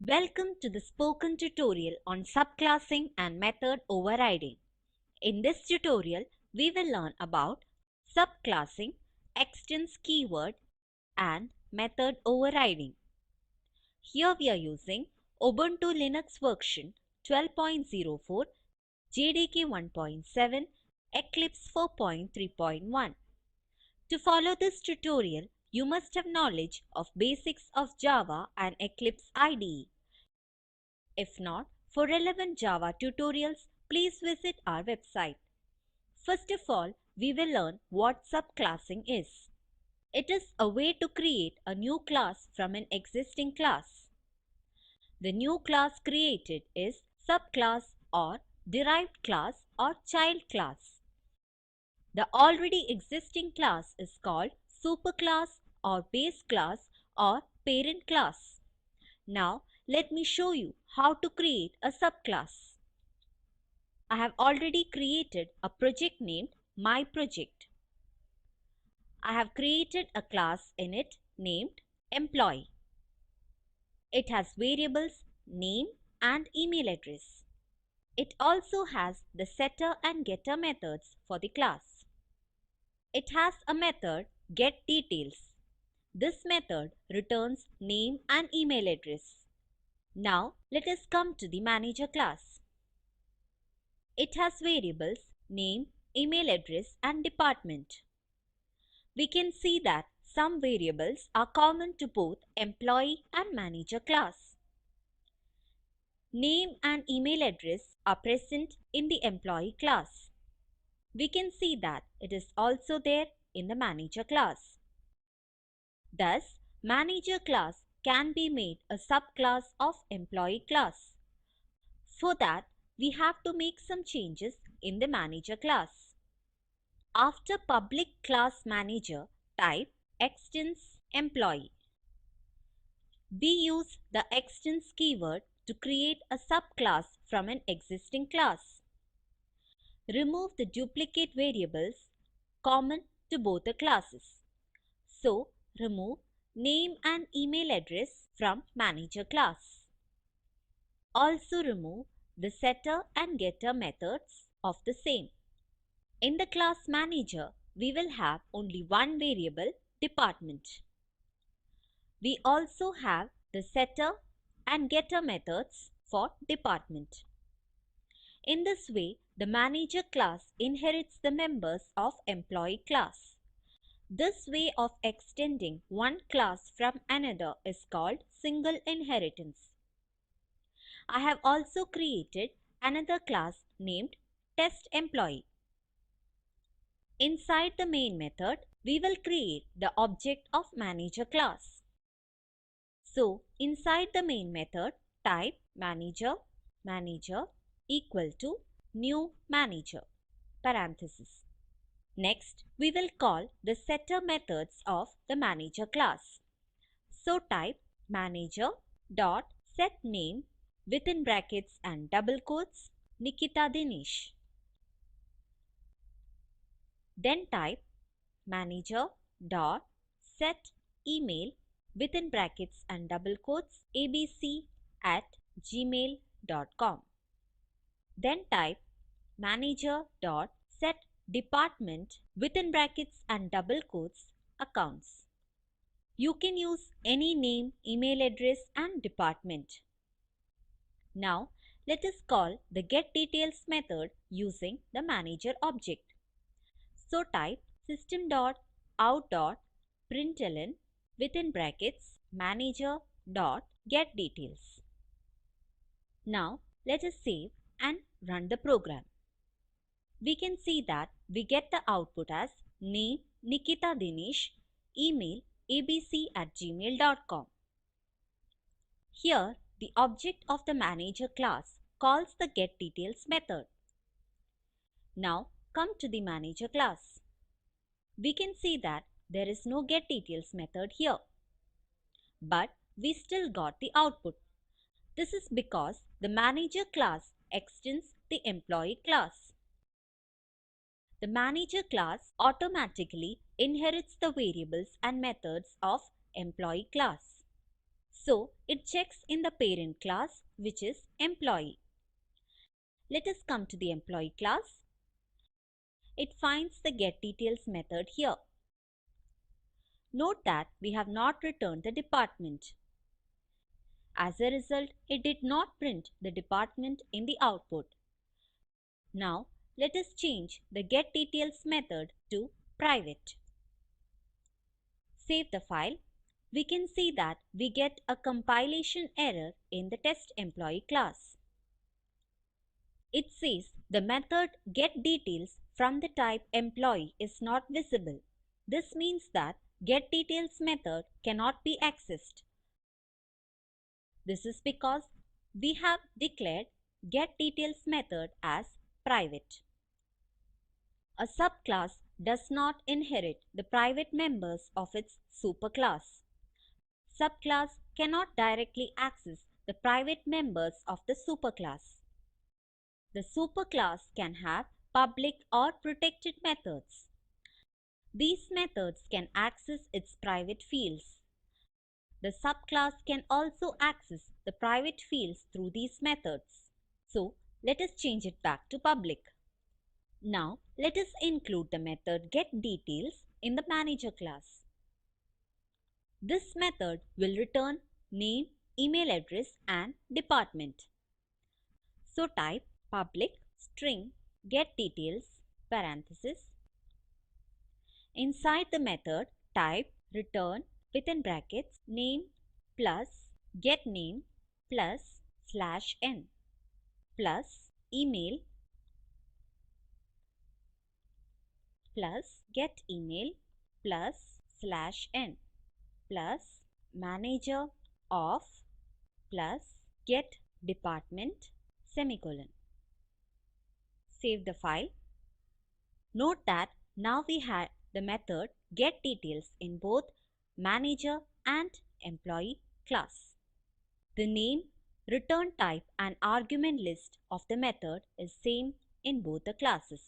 Welcome to the spoken tutorial on subclassing and method overriding. In this tutorial, we will learn about subclassing, extends keyword, and method overriding. Here we are using Ubuntu Linux version 12.04, JDK 1.7, Eclipse 4.3.1. To follow this tutorial, you must have knowledge of basics of Java and Eclipse IDE. If not, for relevant Java tutorials, please visit our website. First of all, we will learn what subclassing is. It is a way to create a new class from an existing class. The new class created is subclass or derived class or child class. The already existing class is called superclass or base class or parent class. Now, let me show you how to create a subclass. I have already created a project named My Project. I have created a class in it named Employee. It has variables name and email address. It also has the setter and getter methods for the class. It has a method getDetails. This method returns name and email address. Now let us come to the manager class. It has variables name, email address and department. We can see that some variables are common to both employee and manager class. Name and email address are present in the employee class. We can see that it is also there in the manager class. Thus, manager class can be made a subclass of employee class. For that, we have to make some changes in the manager class. After public class manager, type extends employee. We use the extends keyword to create a subclass from an existing class. Remove the duplicate variables common to both the classes. So, remove name and email address from manager class. Also remove the setter and getter methods of the same. In the class manager, we will have only one variable, department. We also have the setter and getter methods for department. In this way, the manager class inherits the members of employee class. This way of extending one class from another is called single inheritance. I have also created another class named testEmployee. Inside the main method, we will create the object of manager class. So, inside the main method, type manager equal to new manager parenthesis. Next, we will call the setter methods of the manager class. So type manager dot set name within brackets and double quotes Nikita Dinesh. Then type manager dot set email within brackets and double quotes abc@gmail.com. Then type manager dot set department within brackets and double quotes accounts. You can use any name, email address and department. Now let us call the getDetails method using the manager object. So type system.out.println within brackets manager.getDetails. Now let us save and run the program. We can see that we get the output as name Nikita Dinesh, email abc@gmail.com. Here the object of the manager class calls the getDetails method. Now come to the manager class. We can see that there is no getDetails method here. But we still got the output. This is because the manager class extends the employee class. The manager class automatically inherits the variables and methods of employee class. So it checks in the parent class, which is employee. Let us come to the employee class. It finds the getDetails method here. Note that we have not returned the department. As a result, it did not print the department in the output. Now, let us change the getDetails method to private. Save the file. We can see that we get a compilation error in the testEmployee class. It says the method getDetails from the type employee is not visible. This means that getDetails method cannot be accessed. This is because we have declared getDetails method as private. A subclass does not inherit the private members of its superclass. Subclass cannot directly access the private members of the superclass. The superclass can have public or protected methods. These methods can access its private fields. The subclass can also access the private fields through these methods. So, let us change it back to public. Now, let us include the method getDetails in the manager class. This method will return name, email address and department. So type public string getDetails parenthesis. Inside the method, type return within brackets name plus getName plus /n plus email plus getEmail plus /n plus manager of plus getDepartment semicolon. Save the file. Note that now we have the method getDetails in both manager and employee class. The name, return type and argument list of the method is same in both the classes.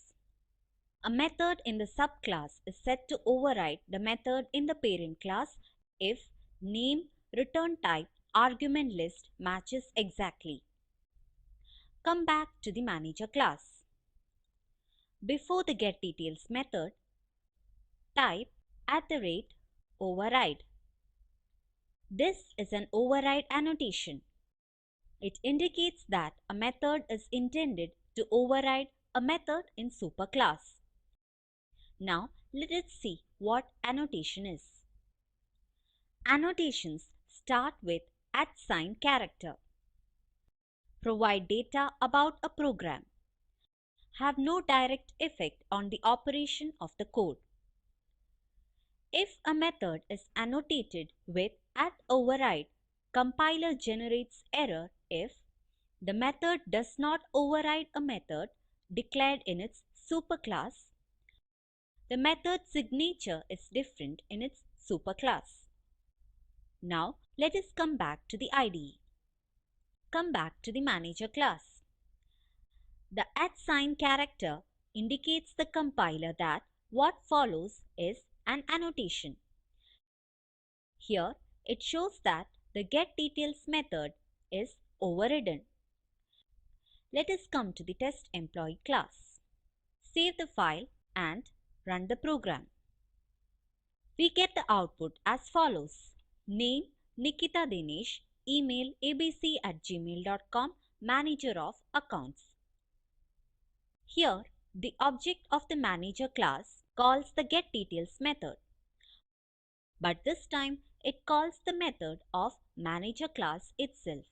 A method in the subclass is set to override the method in the parent class if name, return type, argument list matches exactly. Come back to the manager class. Before the getDetails method, type @override. This is an override annotation. It indicates that a method is intended to override a method in superclass. Now let us see what annotation is. Annotations start with @ character, provide data about a program, have no direct effect on the operation of the code. If a method is annotated with @override, compiler generates error if the method does not override a method declared in its superclass, the method signature is different in its superclass. Now let us come back to the IDE. Come back to the manager class. The @ character indicates the compiler that what follows is an annotation. Here it shows that the getDetails method is overridden. Let us come to the testEmployee class. Save the file and run the program. We get the output as follows. Name Nikita Dinesh, email abc@gmail.com, manager of accounts. Here the object of the manager class calls the getDetails method, but this time it calls the method of manager class itself.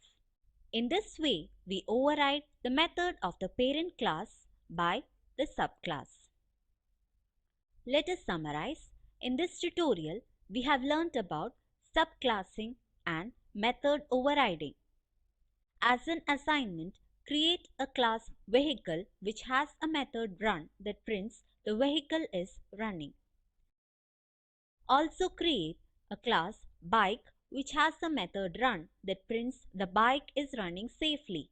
In this way, we override the method of the parent class by the subclass. Let us summarize. In this tutorial, we have learnt about subclassing and method overriding. As an assignment, create a class vehicle which has a method run that prints the vehicle is running. Also create a class bike which has a method run that prints the bike is running safely.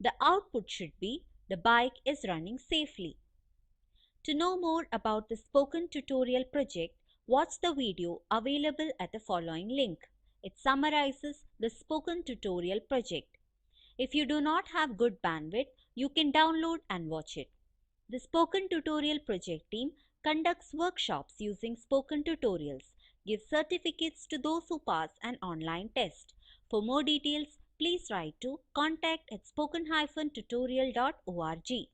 The output should be the bike is running safely. To know more about the Spoken Tutorial project, watch the video available at the following link. It summarizes the spoken tutorial project. If you do not have good bandwidth, you can download and watch it. The Spoken Tutorial project team conducts workshops using spoken tutorials, gives certificates to those who pass an online test. For more details, please write to contact@spoken-tutorial.org.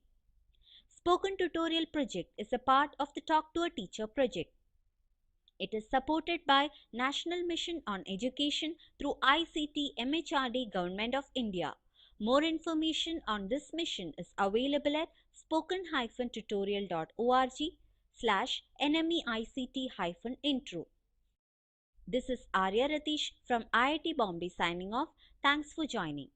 Spoken Tutorial project is a part of the Talk to a Teacher project. It is supported by National Mission on Education through ICT MHRD Government of India. More information on this mission is available at spoken-tutorial.org/nmeict-intro. This is Arya Ratish from IIT Bombay signing off. Thanks for joining.